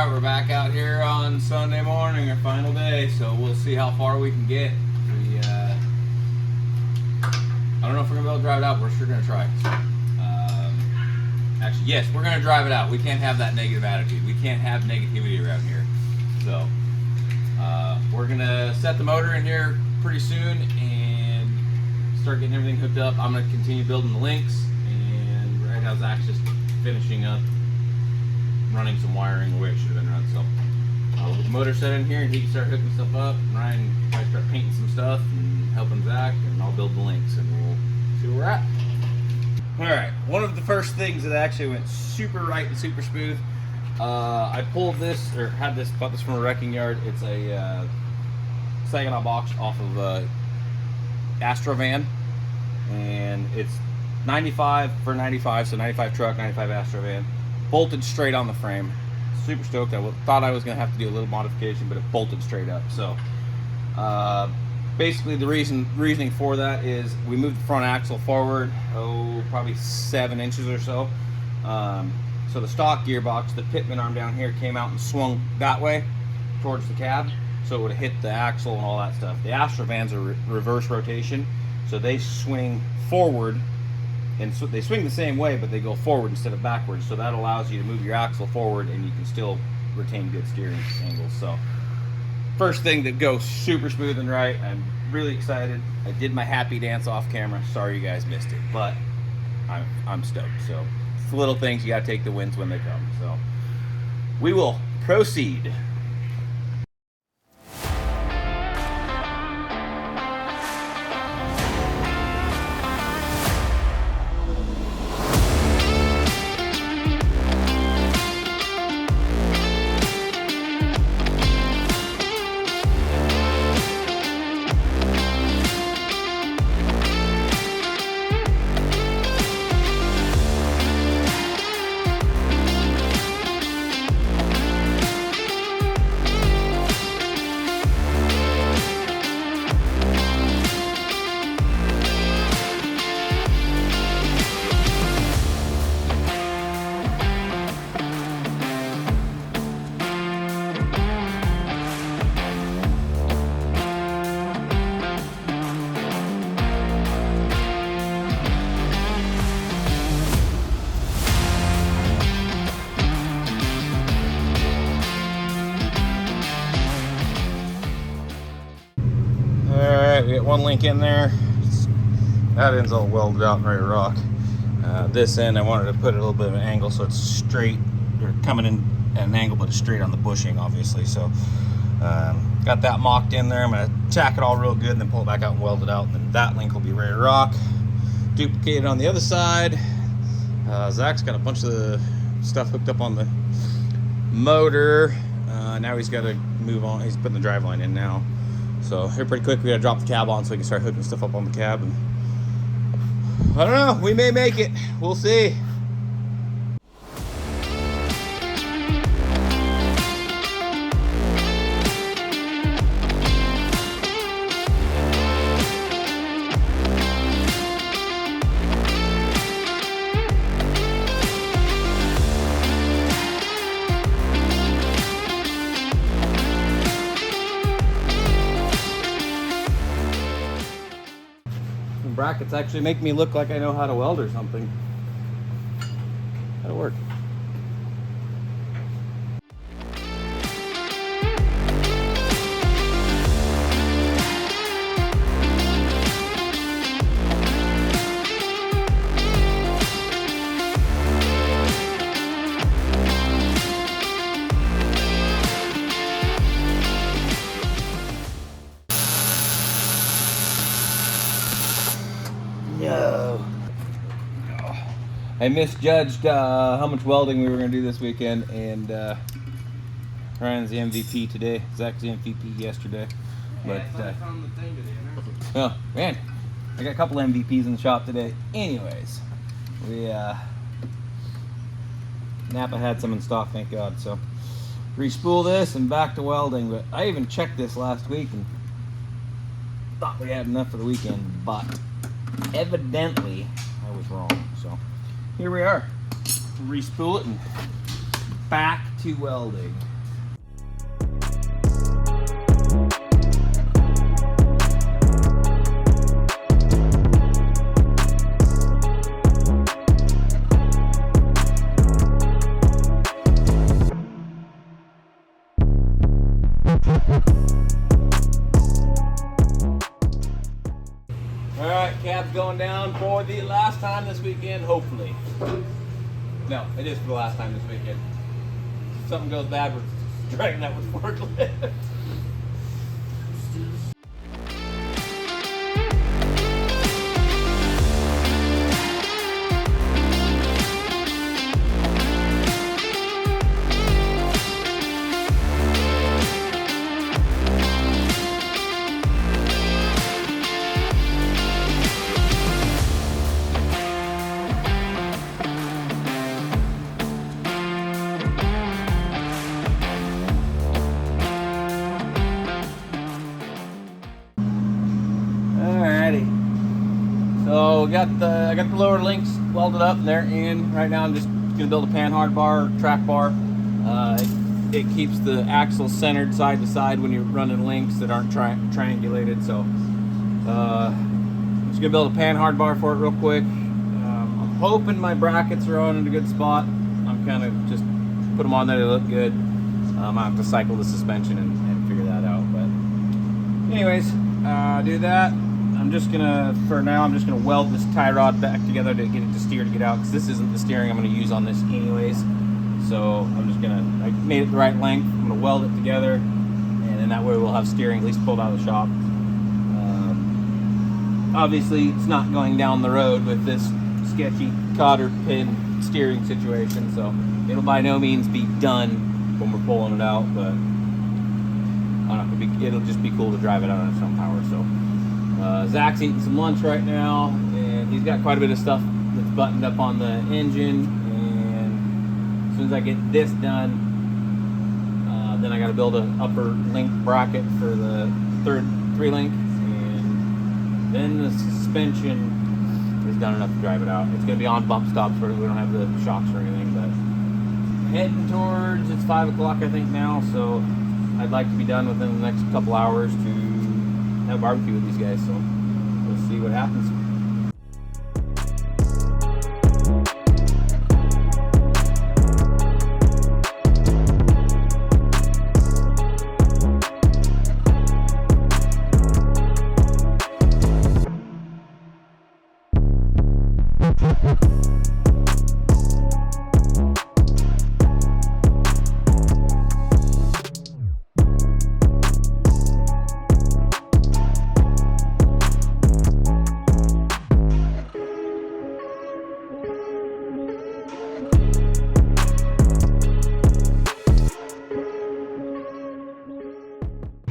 Alright, we're back out here on Sunday morning, our final day, so we'll see how far we can get. I don't know if we're going to be able to drive it out, but we're sure going to try. Actually, yes, we're going to drive it out. We can't have that negative attitude. We can't have negativity around here. So, we're going to set the motor in here pretty soon and start getting everything hooked up. I'm going to continue building the links, and right now Zach's just finishing up running some wiring the way it should have been run. So with the motor set in here, and he can start hooking stuff up, and Ryan might start painting some stuff and helping Zach, and I'll build the links, and we'll see where we're at. Alright, one of the first things that actually went super right and super smooth, I pulled this, or bought this from a wrecking yard. It's a Saginaw box off of a Astro van, and it's 95 for 95, so 95 truck, 95 Astro van. Bolted straight on the frame. Super stoked. I thought I was going to have to do a little modification, but it bolted straight up. So basically the reasoning for that is we moved the front axle forward, probably 7 inches or so. So the stock gearbox, the pitman arm down here, came out and swung that way towards the cab, so it would have hit the axle and all that stuff. The Astro vans are reverse rotation, so they swing forward. And so they swing the same way, but they go forward instead of backwards. So that allows you to move your axle forward, and you can still retain good steering angles. So first thing that goes super smooth and right. I'm really excited. I did my happy dance off camera. Sorry you guys missed it, but I'm stoked. So it's the little things, you got to take the wins when they come. So we will proceed. We got one link in there. That end's all welded out and ready to rock. This end, I wanted to put a little bit of an angle so it's straight, or coming in at an angle, but it's straight on the bushing, obviously. So, got that mocked in there. I'm gonna tack it all real good, and then pull it back out and weld it out, and then that link will be ready to rock. Duplicate it on the other side. Zach's got a bunch of the stuff hooked up on the motor. Now he's got to move on. He's putting the drive line in now. So here pretty quick, we gotta drop the cab on so we can start hooking stuff up on the cab. And I don't know, we may make it. We'll see. Brackets actually make me look like I know how to weld or something. That'll work. No. I misjudged how much welding we were going to do this weekend, and Ryan's the MVP today. Zach's the MVP yesterday. But oh man, I got a couple MVPs in the shop today. Anyways, we Napa had some in stock, thank God. So re-spool this and back to welding. But I even checked this last week and thought we had enough for the weekend, but evidently I was wrong. So here we are. Re-spool it and back to welding. going down for the last time this weekend, hopefully. No, it is for the last time this weekend. If something goes bad, we're dragging that with forklift. So I got the lower links welded up there, and right now I'm just gonna build a pan hard bar, track bar. It keeps the axle centered side to side when you're running links that aren't triangulated. So I'm just gonna build a pan hard bar for it real quick. I'm hoping my brackets are on in a good spot. I'm kind of just put them on there, they look good. I have to cycle the suspension and figure that out. But anyways, do that. For now, I'm just gonna weld this tie rod back together to get it to steer to get out, because this isn't the steering I'm gonna use on this anyways. So I made it the right length. I'm gonna weld it together, and then that way we'll have steering at least pulled out of the shop. Obviously, it's not going down the road with this sketchy cotter pin steering situation, so it'll by no means be done when we're pulling it out, but I don't know, it'll just be cool to drive it out on its own power. So. Zach's eating some lunch right now, and he's got quite a bit of stuff that's buttoned up on the engine, and as soon as I get this done, then I got to build an upper link bracket for the third 3-link, and then the suspension is done enough to drive it out. It's going to be on bump stops where we don't have the shocks or anything, but heading towards, it's 5 o'clock I think now, so I'd like to be done within the next couple hours to have a barbecue with these guys, so we'll see what happens.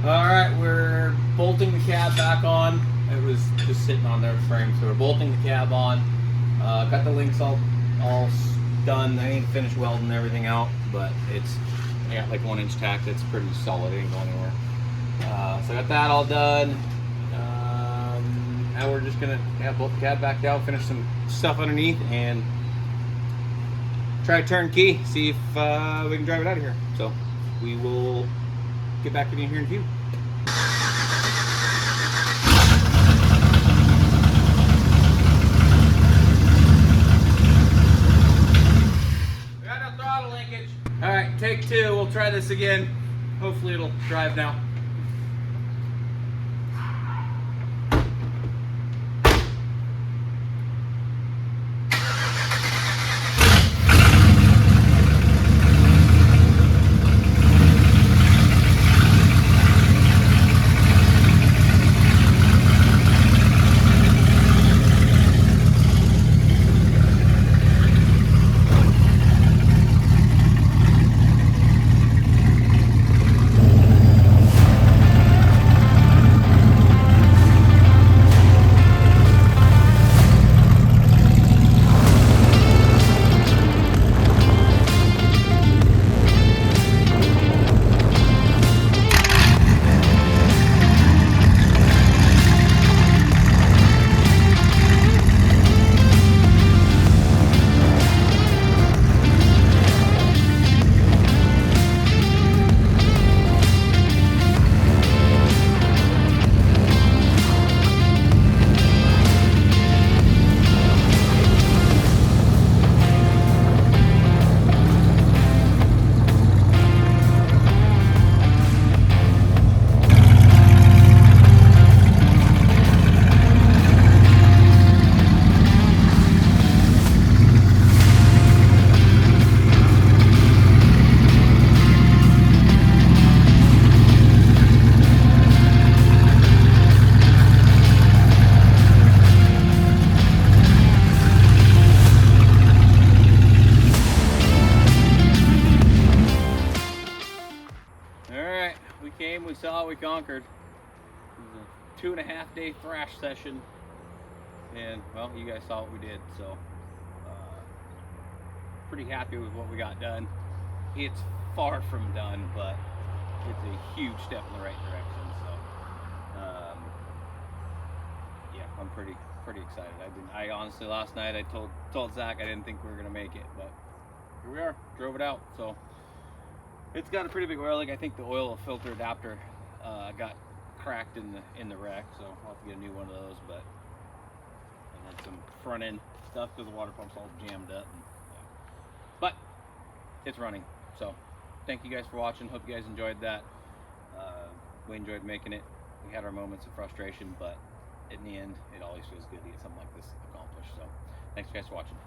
Alright, we're bolting the cab back on. It was just sitting on their frame, so we're bolting the cab on. Got the links all done. I need to finish welding everything out, but I got like 1-inch tack that's pretty solid, it ain't going anywhere. So I got that all done. Now we're just gonna bolt the cab back down, finish some stuff underneath, and try to turn key, see if we can drive it out of here. So we will get back to you here in a few. We got no throttle linkage. All right, take 2. We'll try this again. Hopefully it'll drive now. came, we saw, we conquered. It was a 2.5 day thrash session, and well, you guys saw what we did, so pretty happy with what we got done. It's far from done, but it's a huge step in the right direction. So yeah, I'm pretty excited. I honestly, last night I told Zach I didn't think we were gonna make it, but here we are. Drove it out. So it's got a pretty big oil leak. I think the oil filter adapter got cracked in the wreck, so I'll have to get a new one of those. But and then some front end stuff because the water pump's all jammed up. And, yeah. But it's running. So thank you guys for watching. Hope you guys enjoyed that. We enjoyed making it. We had our moments of frustration, but in the end, it always feels good to get something like this accomplished. So thanks guys for watching.